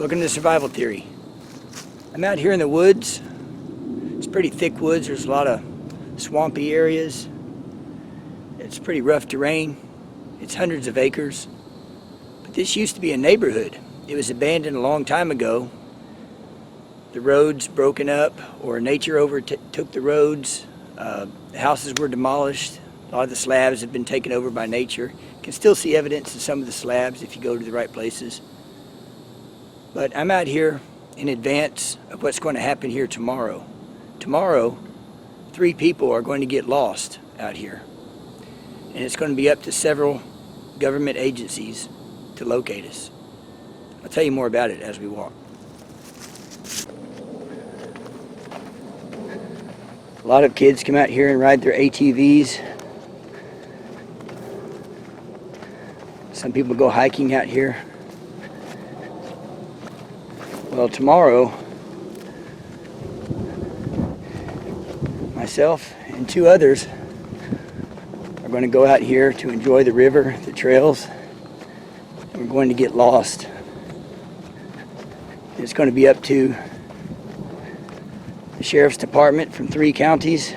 Welcome to Survival Theory. I'm out here in the woods. It's pretty thick woods. There's a lot of swampy areas. It's pretty rough terrain. It's hundreds of acres. But this used to be a neighborhood. It was abandoned a long time ago. The roads broken up, or nature overtook the roads. The houses were demolished. A lot of the slabs have been taken over by nature. You can still see evidence of some of the slabs if you go to the right places. But I'm out here in advance of what's going to happen here tomorrow. Tomorrow, 3 people are going to get lost out here. And it's going to be up to several government agencies to locate us. I'll tell you more about it as we walk. A lot of kids come out here and ride their ATVs. Some people go hiking out here. Well, tomorrow, myself and 2 others are going to go out here to enjoy the river, the trails, and we're going to get lost. It's going to be up to the sheriff's department from 3 counties,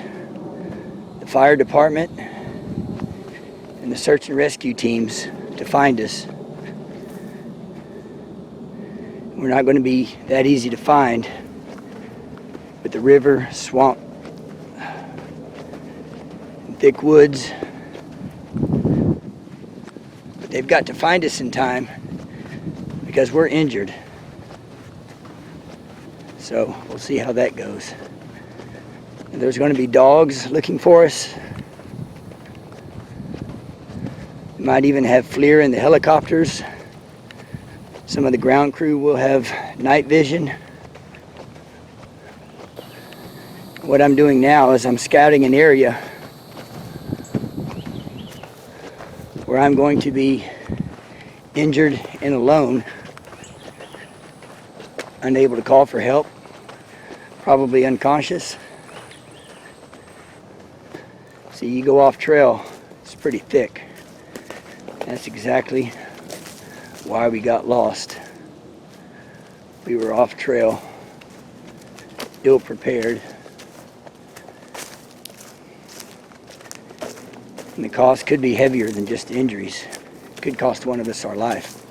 the fire department, and the search and rescue teams to find us. We're not going to be that easy to find with the river, swamp, and thick woods. But they've got to find us in time because we're injured. So we'll see how that goes. And there's going to be dogs looking for us. We might even have FLIR in the helicopters. Some of the ground crew will have night vision. What I'm doing now is I'm scouting an area where I'm going to be injured and alone, unable to call for help, probably unconscious. See, you go off trail, it's pretty thick. That's exactly why we got lost. We were off trail, ill prepared, and the cost could be heavier than just injuries. It could cost one of us our life.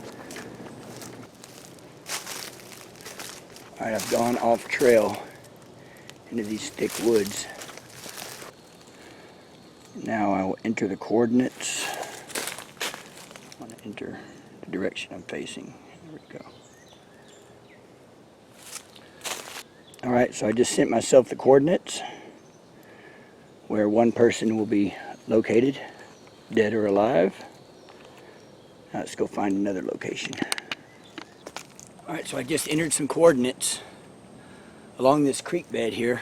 Alright, I've gone off trail into these thick woods. Now I will enter the coordinates. I want to enter the direction I'm facing. There we go. Alright, so I just sent myself the coordinates where one person will be located, dead or alive. Now let's go find another location. Alright, so I just entered some coordinates along this creek bed here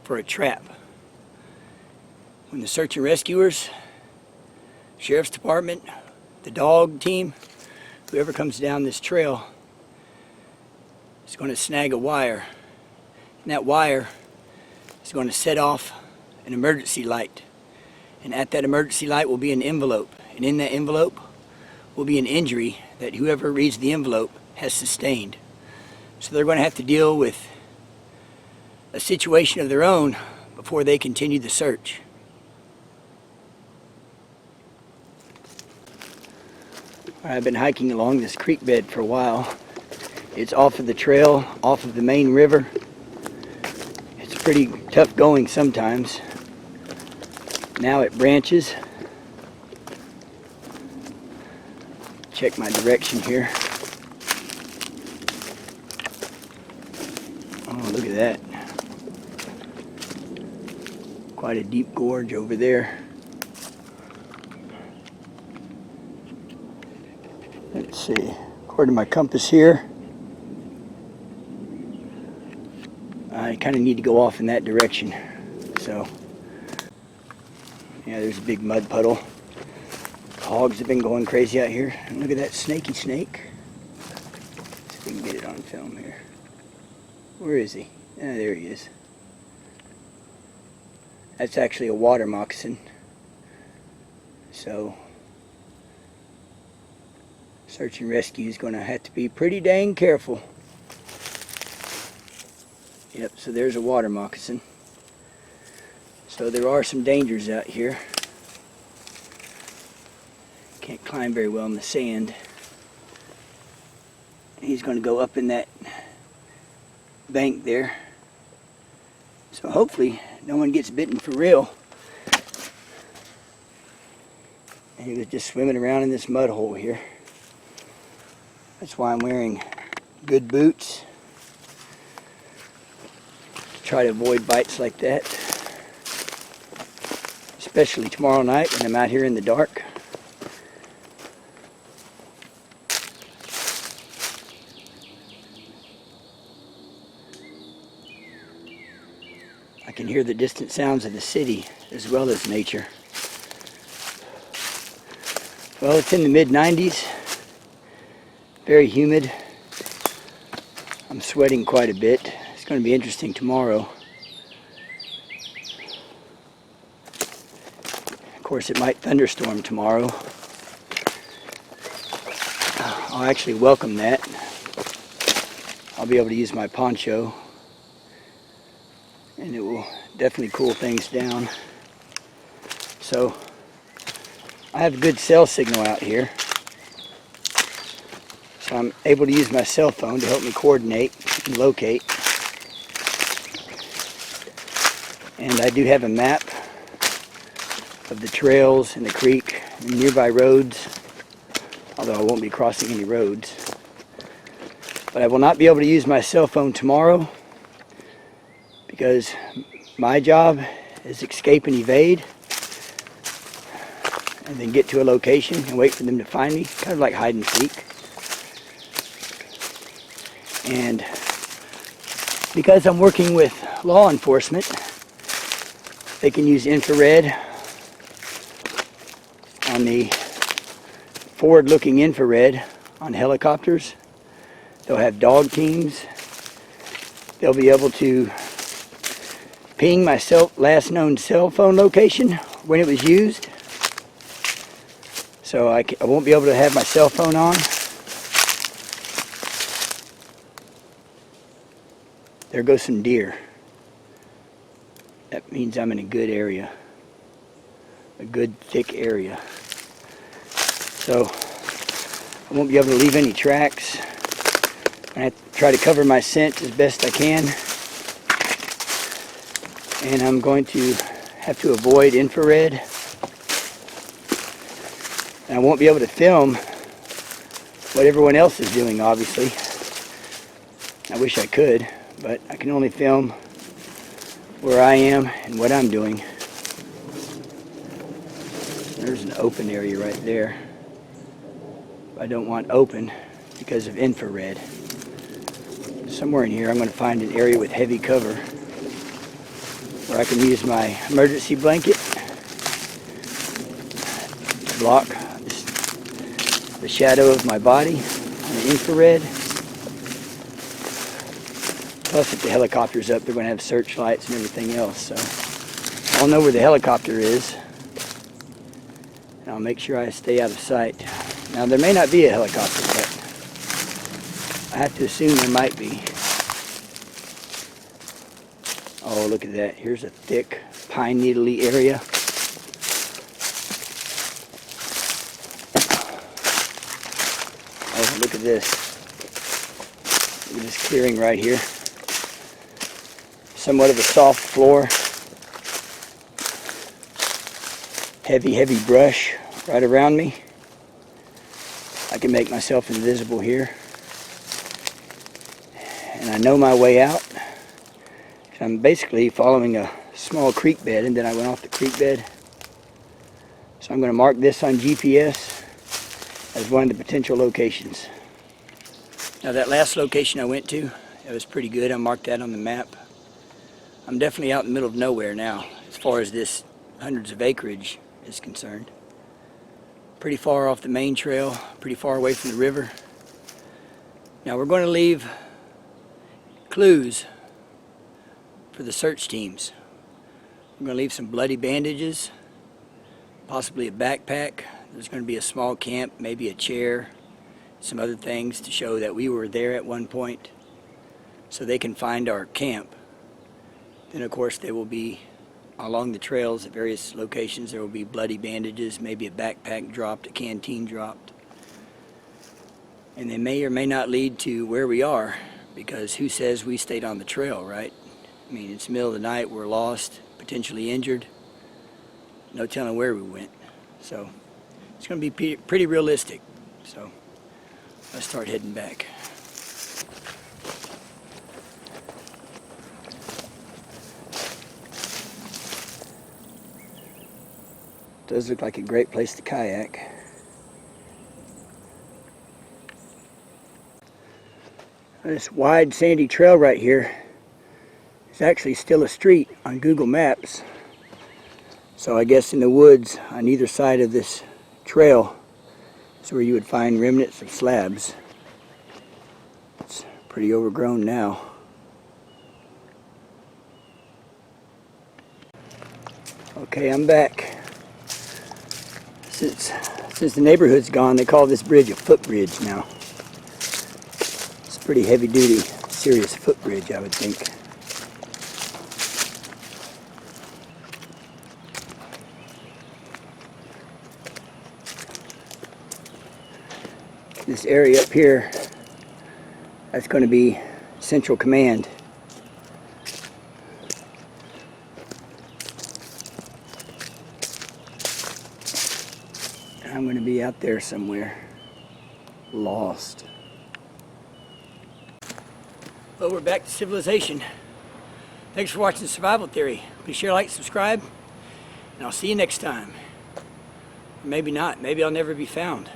for a trap. When the search and rescuers, sheriff's department, the dog team, whoever comes down this trail is going to snag a wire. And that wire is going to set off an emergency light. And at that emergency light will be an envelope. And in that envelope will be an injury that whoever reads the envelope has sustained. So they're going to have to deal with a situation of their own before they continue the search. I've been hiking along this creek bed for a while. It's off of the trail, off of the main river. It's pretty tough going sometimes. Now it branches. Check my direction here. Oh, look at that. Quite a deep gorge over there. Let's see, according to my compass here, I kind of need to go off in that direction. So, yeah, there's a big mud puddle. Hogs have been going crazy out here. And look at that snaky snake. Let's see if we can get it on film here. Where is he? Ah, there he is. That's actually a water moccasin. So Search and rescue is going to have to be pretty dang careful. Yep, so there's a water moccasin. So there are some dangers out here. Can't climb very well in the sand. He's going to go up in that bank there. So hopefully no one gets bitten for real. And he was just swimming around in this mud hole here. That's why I'm wearing good boots. To try to avoid bites like that. Especially tomorrow night when I'm out here in the dark. I can hear the distant sounds of the city as well as nature. Well, it's in the mid-90s. Very humid. I'm sweating quite a bit. It's going to be interesting tomorrow. Of course, it might thunderstorm tomorrow. I'll actually welcome that. I'll be able to use my poncho. And it will definitely cool things down. So, I have a good cell signal out here. So I'm able to use my cell phone to help me coordinate and locate. And I do have a map of the trails and the creek and nearby roads, although I won't be crossing any roads. But I will not be able to use my cell phone tomorrow because my job is escape and evade and then get to a location and wait for them to find me, kind of like hide and seek. And because I'm working with law enforcement, they can use infrared on the forward-looking infrared on helicopters. They'll have dog teams. They'll be able to ping my last known cell phone location when it was used. So I won't be able to have my cell phone on. There goes some deer. That means I'm in a good area. A good thick area. So I won't be able to leave any tracks. I have to try to cover my scent as best I can. And I'm going to have to avoid infrared. And I won't be able to film what everyone else is doing, obviously. I wish I could, but I can only film where I am and what I'm doing. There's an open area right there. I don't want open because of infrared. Somewhere in here I'm going to find an area with heavy cover where I can use my emergency blanket to block the shadow of my body on the infrared. Plus, if the helicopter's up, they're going to have searchlights and everything else. So I'll know where the helicopter is, and I'll make sure I stay out of sight. Now, there may not be a helicopter, but I have to assume there might be. Oh, look at that. Here's a thick pine needle-y area. Oh, look at this. Look at this clearing right here. Somewhat of a soft floor. Heavy brush right around me. I can make myself invisible here. And I know my way out. I'm basically following a small creek bed, and then I went off the creek bed. So I'm going to mark this on GPS as one of the potential locations. Now that last location I went to, it was pretty good. I marked that on the map. I'm definitely out in the middle of nowhere now, as far as this hundreds of acreage is concerned. Pretty far off the main trail, pretty far away from the river. Now we're going to leave clues for the search teams. We're going to leave some bloody bandages, possibly a backpack. There's going to be a small camp, maybe a chair, some other things to show that we were there at one point, so they can find our camp. Then of course there will be, along the trails at various locations, there will be bloody bandages, maybe a backpack dropped, a canteen dropped. And they may or may not lead to where we are, because who says we stayed on the trail, right? I mean, it's the middle of the night, we're lost, potentially injured. No telling where we went. So it's going to be pretty realistic. So let's start heading back. Does look like a great place to kayak. This wide sandy trail right here is actually still a street on Google Maps. So I guess in the woods on either side of this trail is where you would find remnants of slabs. It's pretty overgrown now. Okay, I'm back. Since the neighborhood's gone, they call this bridge a footbridge now. It's a pretty heavy duty, serious footbridge, I would think. This area up here, that's going to be Central Command. I'm going to be out there somewhere, lost. Well, we're back to civilization. Thanks for watching Survival Theory. Please share, like, subscribe, and I'll see you next time. Or maybe not. Maybe I'll never be found.